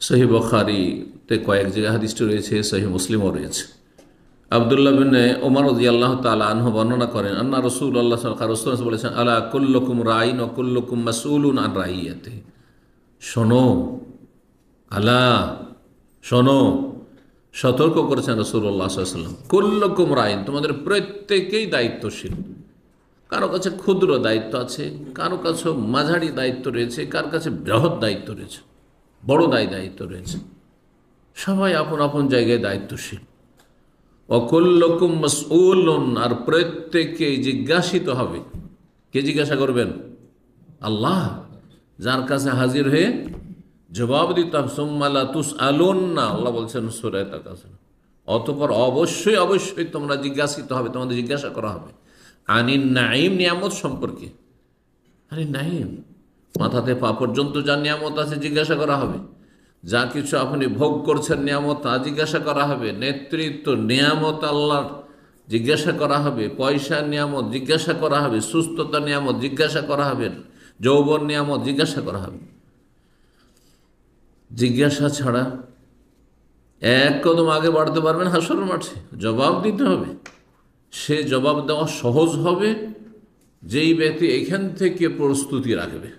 সহিহ বুখারীতে কয়েক জায়গায় হাদিসটি রয়েছে, সহিহ মুসলিমও রয়েছে। আব্দুল্লাহ বিন ওমর রাদিয়াল্লাহু তাআলা আনহু বর্ণনা করেন, আন্না রাসূলুল্লাহ সাল্লাল্লাহু আলাইহি ওয়াসাল্লাম বলেছেন, আলা কুল্লুকুম রাঈন ওয়া কুল্লুকুম মাসউলুন আন রাইয়াতিহি। শোনো, আলা, শোনো, সতর্ক করেছেন রাসূলুল্লাহ সাল্লাল্লাহু আলাইহি ওয়াসাল্লাম, কুল্লুকুম রাঈন, তোমাদের প্রত্যেকেই দায়িত্বশীল। কারো কাছে ক্ষুদ্র দায়িত্ব আছে, কারো কাছে মাঝারি দায়িত্ব রয়েছে, কার কাছে বৃহৎ দায়িত্ব রয়েছে, বড় দায়িত্ব রয়েছে। সবাই আপন আপন জায়গায় দায়িত্বশীল। অকুল্লকুম মাসউলুন, আর প্রত্যেককে জিজ্ঞাসিত হবে। কে জিজ্ঞাসা করবেন? আল্লাহ, যার কাছে হাজির হয়ে জবাব দিতে হবে। সুম্মা লা তুসআলুন্না, আল্লাহ বলছেন সূরা তাকাসুর, অতঃপর অবশ্যই অবশ্যই তোমরা জিজ্ঞাসিত হবে, তোমাদের জিজ্ঞাসা করা হবে আনিন নাঈম, নিয়ামত সম্পর্কে। আরে নাঈম, মাথাতে পা পর্যন্ত যা নিয়ামত আছে জিজ্ঞাসা করা হবে। যা কিছু আপনি ভোগ করছেন নিয়ামত, তা জিজ্ঞাসা করা হবে। নেতৃত্ব নিয়ামত আল্লাহর, জিজ্ঞাসা করা হবে। পয়সার নিয়ামত জিজ্ঞাসা করা হবে। সুস্থতা নিয়ামত জিজ্ঞাসা করা হবে। যৌবন নিয়ামত জিজ্ঞাসা করা হবে। জিজ্ঞাসা ছাড়া এক কদম আগে বাড়তে পারবেন হাসরের মাঠে। জবাব দিতে হবে। সে জবাব দেওয়া সহজ হবে যেই ব্যক্তি এখান থেকে প্রস্তুতি রাখবে।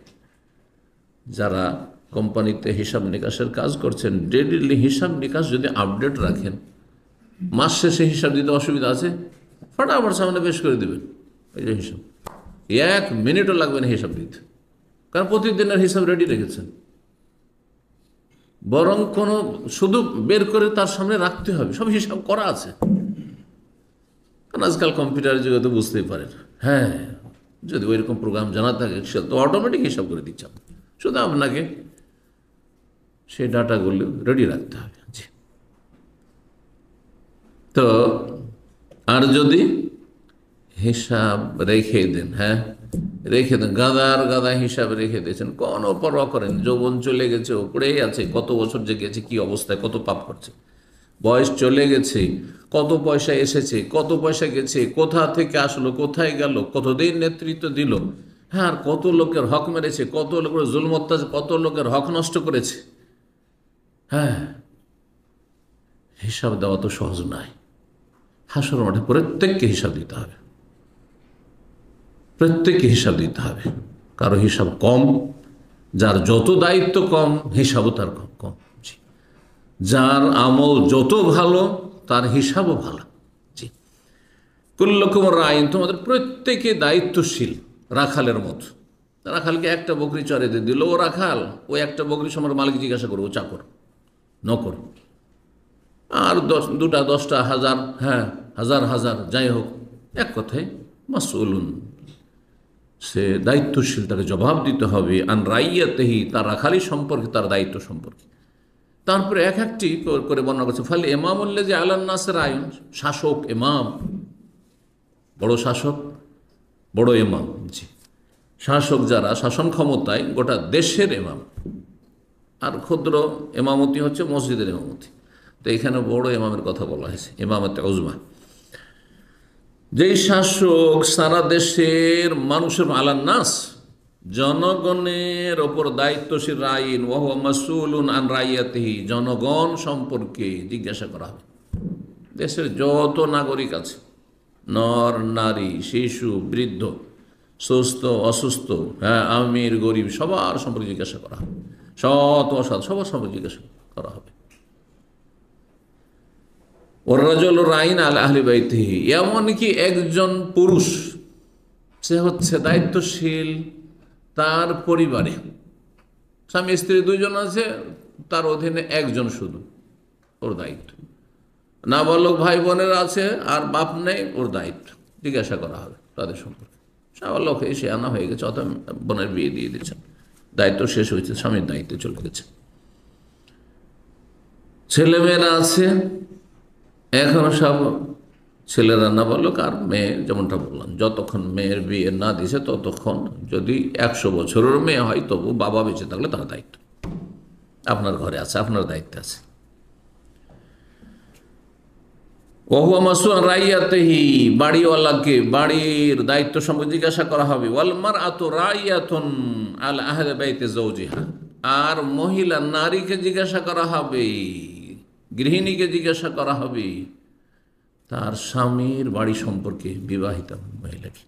যারা কোম্পানিতে হিসাব নিকাশের কাজ করছেন, ডেইলি হিসাব নিকাশ যদি আপডেট রাখেন, মাস শেষে হিসাব দিতে অসুবিধা আছে, ফটাফট সামনে পেশ করে দেবেন। এই যে হিসাব, 1 মিনিটও লাগবে না হিসাব দিতে, কারণ প্রতিদিনের হিসাব রেডি রেখেছেন। বরং কোনো শুধু বের করে তার সামনে রাখতে হবে, সব হিসাব করা আছে। কারণ আজকাল কম্পিউটারের যুগে তো বুঝতেই পারেন, হ্যাঁ, যদি ওইরকম প্রোগ্রাম জানা থাকে সে তো অটোমেটিক হিসাব করে দিচ্ছে। শুধু আপনাকে সেই ডাটাগুলো রেডি রাখতে হবে। জি। তো আর যদি হিসাব রেখে দেন, হ্যাঁ রেখে দেন, গাদা হিসাব রেখে দিয়েছেন, কোনো পরোয়া করেন, যৌবন চলে গেছে, ওপরেই আছে, কত বছর যে গেছে, কি অবস্থায়, কত পাপ করছে, বয়স চলে গেছে, কত পয়সা এসেছে, কত পয়সা গেছে, কোথা থেকে আসলো, কোথায় গেল, কতদিন নেতৃত্ব দিল, হ্যাঁ, আর কত লোকের হক মেরেছে, কত লোকের জুলম অত্যাচার, কত লোকের হক নষ্ট করেছে। হ্যাঁ, হিসাব দেওয়া তো সহজ নয়। হাসর মাঠে প্রত্যেককে হিসাব দিতে হবে, প্রত্যেককে হিসাব দিতে হবে। কারো হিসাব কম, যার যত দায়িত্ব কম হিসাবও তার কম। যার আমল যত ভালো তার হিসাবও ভালো। জি। কুল্লুকুম রাঈন, তোমাদের প্রত্যেকে দায়িত্বশীল, রাখালের মতো। রাখালকে একটা বকরি চড়ে দিয়ে দিল, ও রাখাল, ওই একটা বকরি সময় মালিক জিজ্ঞাসা করবো, চাকর নকর, আর 2টা 10টা হাজার, হ্যাঁ হাজার যাই হোক, এক কথায় মাসউলুন, সে দায়িত্বশীল, তাকে জবাব দিতে হবে। আন রাইয়াতিহি, তার রাখালি সম্পর্কে, তার দায়িত্ব সম্পর্কে। তারপরে এক একটি করে বর্ণনা করছে। ফলে ইমামুল্লাযী আলান নাসের আইন, শাসক, ইমাম, বড় শাসক, বড় ইমাম। জি। শাসক যারা, শাসন ক্ষমতায়, গোটা দেশের ইমাম। আর ক্ষুদ্র ইমামতি হচ্ছে মসজিদের ইমামতি। তো এখানে বড় ইমামের কথা বলা হয়েছে, ইমামতে উজমা। যেই শাসক সারা দেশের মানুষের, আলান নাস, জনগণের ওপর দায়িত্বশীল, রাইন ওয়া হুয়া মাসউলুন আন রাইয়াতিহি, জনগণ সম্পর্কে জিজ্ঞাসা করা হবে। দেশের যত নাগরিক আছে, নর নারী, শিশু, বৃদ্ধ, সুস্থ অসুস্থ, হ্যাঁ আমির গরিব, সবার সম্পর্কে জিজ্ঞাসা করা হবে। সৎ অসৎ সবার সম্পর্কে জিজ্ঞাসা করা হবে। ওয়ার-রাজুল রাইন আলা আহলি বাইতিহি, এমনকি একজন পুরুষ, সে হচ্ছে দায়িত্বশীল তার পরিবারে। স্বামী স্ত্রী 2 জন আছে, তার অধীনে একজন শুধু, ওর দায়িত্ব। নাবালক ভাই বোনের আছে আর বাপ নেই, ওর দায়িত্ব। জিজ্ঞাসা করা হবে তাদের সম্পর্কে। নাবালক এসে আনা হয়ে গেছে, অত বোনের বিয়ে দিয়ে দিচ্ছেন, দায়িত্ব শেষ হয়েছে, স্বামীর দায়িত্বে চলে গেছে। ছেলেমেয়েরা আছে, এখন সব ছেলেরা নাবালক, আর মেয়ে, যেমনটা বললাম, যতক্ষণ মেয়ের বিয়ে না দিছে ততক্ষণ, যদি 100 বছরের মেয়ে হয় তবু বাবা বেঁচে থাকলে তার দায়িত্ব আপনার ঘরে আছে, আপনার দায়িত্বে আছে। ওয়া হুয়া মাসউলুন আন রাইয়াতিহি, বাড়িওয়ালাকে বাড়ির দায়িত্ব সম্পর্কে জিজ্ঞাসা করা হবে। ওয়াল মারআতু রাইয়াতুন আলা আহলি বাইতি যাওজিহা, আর মহিলা নারীকে জিজ্ঞাসা করা হবে, গৃহিণীকে জিজ্ঞাসা করা হবে তার স্বামীর বাড়ি সম্পর্কে, বিবাহিতা মহিলাকে,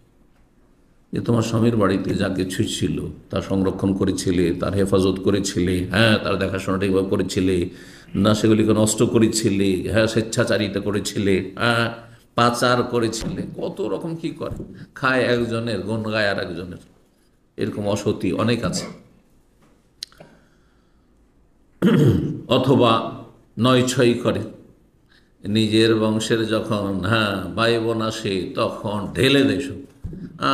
যে তোমার স্বামীর বাড়িতে যা কিছু ছিল তা সংরক্ষণ করেছিলে, তার হেফাজত করেছিলে, হ্যাঁ তার দেখাশোনা ঠিকভাবে করেছিলে না, সেগুলিকে নষ্ট করেছিলে, হ্যাঁ স্বেচ্ছাচারিতা করেছিলে, হ্যাঁ পাচার করেছিলে, কত রকম কি করে, খায় একজনের গুণ গায় আর একজনের, এরকম অসতী অনেক আছে। অথবা নয় ছয় করে, নিজের বংশের যখন হ্যাঁ ভাই বোন আসে তখন ঢেলে দেশ,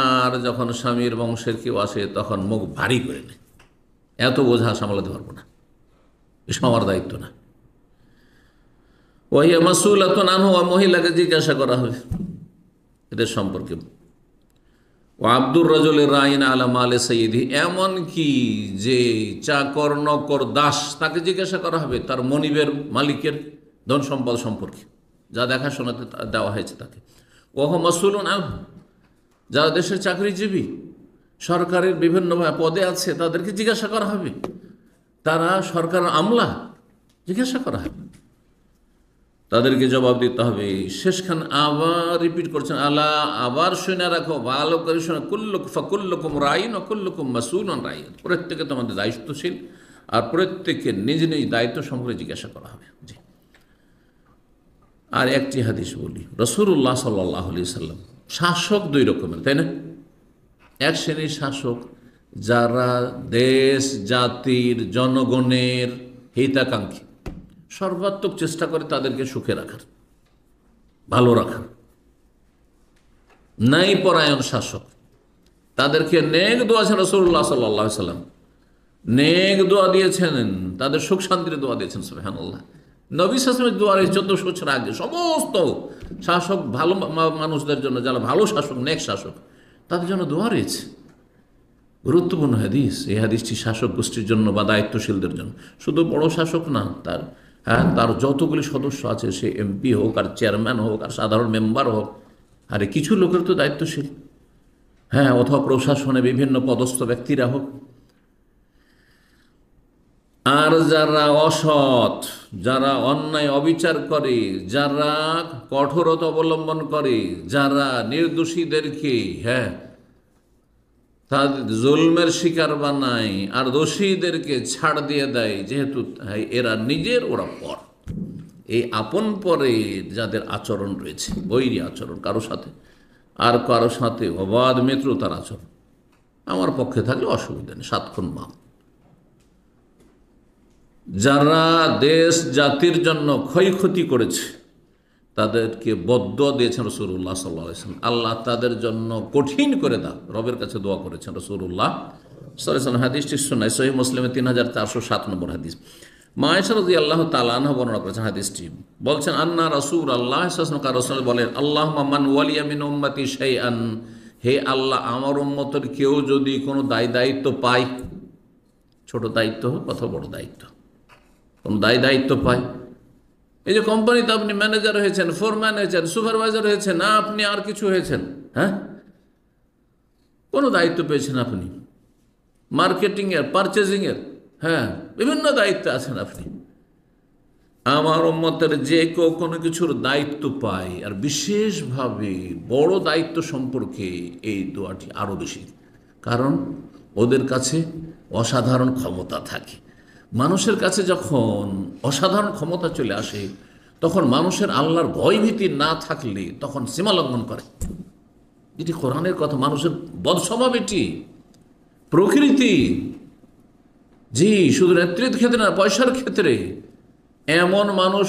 আর যখন স্বামীর বংশের কেউ আসে তখন মুখ ভারী করে নেয়, এত বোঝা সামলাতে পারবো না, এসব আমার দায়িত্ব না। ওয়াহিয়া মাসউলাতুন আনহু, মহিলাকে জিজ্ঞাসা করা হবে এদের সম্পর্কে। ও আব্দুর রাজুলের রাইন আলা মালে সাইয়্যিদি, এমন কি যে চাকর নকর দাস তাকে জিজ্ঞাসা করা হবে তার মনিবের মালিকের ধন সম্পদ সম্পর্কে, যা দেখাশোনাতে দেওয়া হয়েছে তাকে। ওহ মাসউলুন আনহু, যারা দেশের চাকরিজীবী সরকারের বিভিন্ন পদে আছে তাদেরকে জিজ্ঞাসা করা হবে, তারা সরকার আমলা, জিজ্ঞাসা করা হবে, তাদেরকে জবাব দিতে হবে। শেষখান আবার রিপিট করছেন, আলা, আবার শুনে রাখো, ভালো করে শোনো, ফাকুল্লুকুম রাইন ওয়া কুল্লুকুম মাসউলুন রাইন, প্রত্যেকে তোমাদের দায়িত্বশীল আর প্রত্যেককে নিজ নিজ দায়িত্ব সম্পর্কে জিজ্ঞাসা করা হবে। জি। আর একটি হাদিস বলি, রাসূলুল্লাহ সাল্লাল্লাহু আলাইহি সাল্লাম, শাসক দুই রকমের, তাই না? এক শ্রেণীর শাসক যারা দেশ জাতির জনগণের হিতাকাঙ্ক্ষী, সর্বাত্মক চেষ্টা করে তাদেরকে সুখে রাখার, ভালো রাখার, নাই পরায়ণ শাসক, তাদেরকে নেক দোয়া আছেন রাসূলুল্লাহ সাল্লাল্লাহু আলাইহি সাল্লাম, নেক দোয়া দিয়েছেন, তাদের সুখ শান্তির দোয়া দিয়েছেন। সুবহানাল্লাহ। নবী সাল্লাল্লাহু আলাইহি ওয়াসাল্লামের দোয়া 1400 বছর আগে সমস্ত শাসক, ভালো মানুষদের জন্য, যারা ভালো শাসক, নেক শাসক, তাদের জন্য দোয়া রয়েছে। গুরুত্বপূর্ণ হাদিস এই হাদিসটি শাসক গোষ্ঠীর জন্য বা দায়িত্বশীলদের জন্য, শুধু বড় শাসক না, তার তার যতগুলি সদস্য আছে, সে এমপি হোক আর চেয়ারম্যান হোক আর সাধারণ মেম্বার হোক, আরে কিছু লোকের তো দায়িত্বশীল, হ্যাঁ, অথবা প্রশাসনে বিভিন্ন পদস্থ ব্যক্তিরা হোক। আর যারা অসৎ, যারা অন্যায় অবিচার করে, যারা কঠোরতা অবলম্বন করে, যারা নির্দোষীদেরকে তাদের জুলমের শিকার বানায় আর দোষীদেরকে ছাড় দিয়ে দেয়, যেহেতু এরা নিজের ওরা পর, এই আপন পরে যাদের আচরণ রয়েছে, বৈরী আচরণ কারো সাথে, আর কারো সাথে অবাধ মিত্রতার আচরণ, আমার পক্ষে থাকলে অসুবিধা নেই, সাতক্ষণ মাপ। যারা দেশ জাতির জন্য ক্ষয়ক্ষতি করেছে তাদেরকে বদদোয়া দিয়েছেন রাসূলুল্লাহ সাল্লাল্লাহু আলাইহি ওয়াসাল্লাম, আল্লাহ তাদের জন্য কঠিন করে দাও, রবের কাছে দোয়া করেছেন রাসূলুল্লাহ সাল্লাল্লাহু আলাইহি ওয়াসাল্লাম। হাদিসটি সুন্নাহ সহিহ মুসলিমে 3407 নম্বর হাদিস। মা আয়েশা রাদিয়াল্লাহু তাআলা আনহা বর্ণনা করেছেন হাদিসটি, বলছেন আন্না রাসূলুল্লাহ সাল্লাল্লাহু আলাইহি ওয়াসাল্লাম বলেন, আল্লাহুম্মা মান ওয়ালিয়া মিন উম্মতি শাইআন, হে আল্লাহ, আমার উম্মতের কেউ যদি কোনো দায়িত্ব পায়, ছোট দায়িত্ব হোক অথবা বড় দায়িত্ব, কোনো দায়িত্ব পায়, এই যে কোম্পানিতে আপনি ম্যানেজার হয়েছেন, ফোরম্যান হয়েছেন, সুপারভাইজার হয়েছেন, না আপনি আর কিছু হয়েছেন, হ্যাঁ, কোনো দায়িত্ব পেয়েছেন আপনি, মার্কেটিংয়ের, পারচেজিংয়ের, হ্যাঁ, বিভিন্ন দায়িত্বে আছেন আপনি, আমার উম্মতের যে কেউ কোনো কিছুর দায়িত্ব পায়, আর বিশেষভাবে বড় দায়িত্ব সম্পর্কে এই দোয়াটি আরও বেশি, কারণ ওদের কাছে অসাধারণ ক্ষমতা থাকে। মানুষের কাছে যখন অসাধারণ ক্ষমতা চলে আসে, তখন মানুষের আল্লাহর ভয়ভীতি না থাকলে তখন সীমা লঙ্ঘন করে। এটি কোরআনের কথা, মানুষের বদস্বভাব, এটি প্রকৃতি। জি, শুধু নেতৃত্বের ক্ষেত্রে না, পয়সার ক্ষেত্রে এমন মানুষ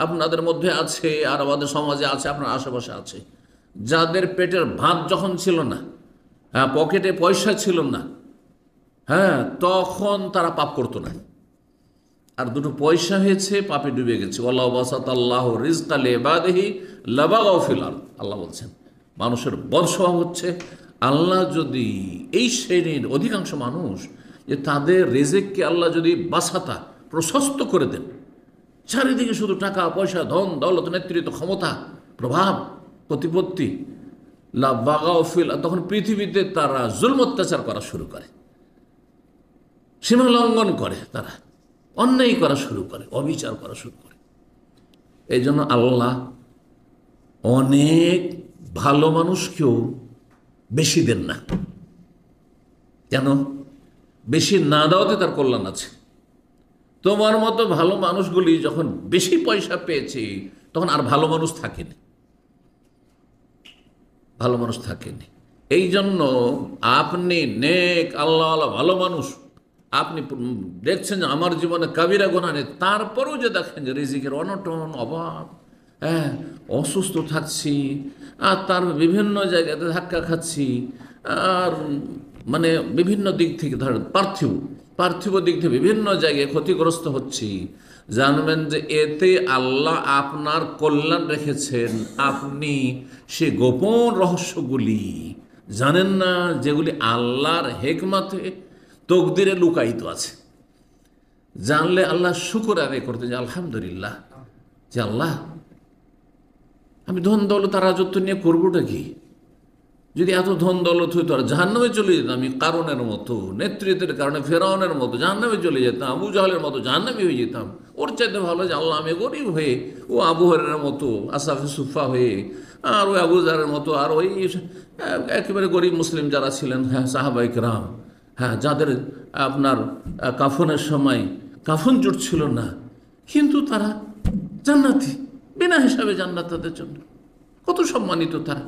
আপনাদের মধ্যে আছে আর আমাদের সমাজে আছে, আপনার আশেপাশে আছে, যাদের পেটের ভাত যখন ছিল না, হ্যাঁ, পকেটে পয়সা ছিল না, হ্যাঁ, তখন তারা পাপ করতো না, আর দুটো পয়সা হয়েছে পাপে ডুবে গেছে। ওয়াল্লাহু বাসাতাল্লাহু রিজকা লিইবাদিহি লাবাগাউ ফিল আরদ, আল্লাহ বলছেন মানুষের বদস্বভাব হচ্ছে, আল্লাহ যদি এই শ্রেণীর অধিকাংশ মানুষ, যে তাদের রিজিককে আল্লাহ যদি বাসাতা প্রশস্ত করে দেন, চারিদিকে শুধু টাকা পয়সা, ধন দৌলত, নেতৃত্ব, ক্ষমতা, প্রভাব, প্রতিপত্তি, লাবাগাউ ফিল, তখন পৃথিবীতে তারা জুলম অত্যাচার করা শুরু করে, সীমা লঙ্ঘন করে, তারা অন্যায় করা শুরু করে, অবিচার করা শুরু করে। এই জন্য আল্লাহ অনেক ভালো মানুষকেও বেশি দেন না। কেন? বেশি না দেওয়াতে তার কল্যাণ আছে। তোমার মতো ভালো মানুষগুলি যখন বেশি পয়সা পেয়েছে তখন আর ভালো মানুষ থাকেনি, ভালো মানুষ থাকেনি। এই জন্য আপনি নেক আল্লাহ ভালো মানুষ, আপনি দেখছেন যে আমার জীবনে কাবিরা গুনাহ নেই, তারপরেও যে দেখেন যে রিজিকের অনটন, অভাব, হ্যাঁ, অসুস্থ থাকছি, আর তার বিভিন্ন জায়গাতে ধাক্কা খাচ্ছি, আর মানে বিভিন্ন দিক থেকে ধরেন পার্থিব দিক থেকে বিভিন্ন জায়গায় ক্ষতিগ্রস্ত হচ্ছি, জানবেন যে এতে আল্লাহ আপনার কল্যাণ রেখেছেন। আপনি সে গোপন রহস্যগুলি জানেন না, যেগুলি আল্লাহর হেকমতে তকদিরে লুকায়িত আছে। জানলে আল্লাহ শুকর আদায় করতে, যে আলহামদুলিল্লাহ, যে আল্লাহ আমি ধন দৌলত আর রাজত্ব নিয়ে করবোটা কি? যদি এত ধন দৌলত হইতো আর জাহান্নামে চলে যেতাম, আমি কারণের মতো, নেতৃত্বের কারণে ফেরাউনের মতো জাহান্নামে চলে যেতাম, আবু জাহলের মতো জাহান্নামে হয়ে যেতাম। ওর চাইতে ভালো যে আল্লাহ আমি গরিব হয়ে, ও আবু হরের মতো আসাফে সুফা হয়ে, আর ওই আবু জাহের মতো, আর ওই একেবারে গরিব মুসলিম যারা ছিলেন, হ্যাঁ, সাহাবায়ে কেরাম, হ্যাঁ, যাদের আপনার কাফনের সময় কাফন জুটছিল না, কিন্তু তারা জান্নাতি, বিনা হিসাবে জান্নাত তাদের জন্য, কত সম্মানিত তারা।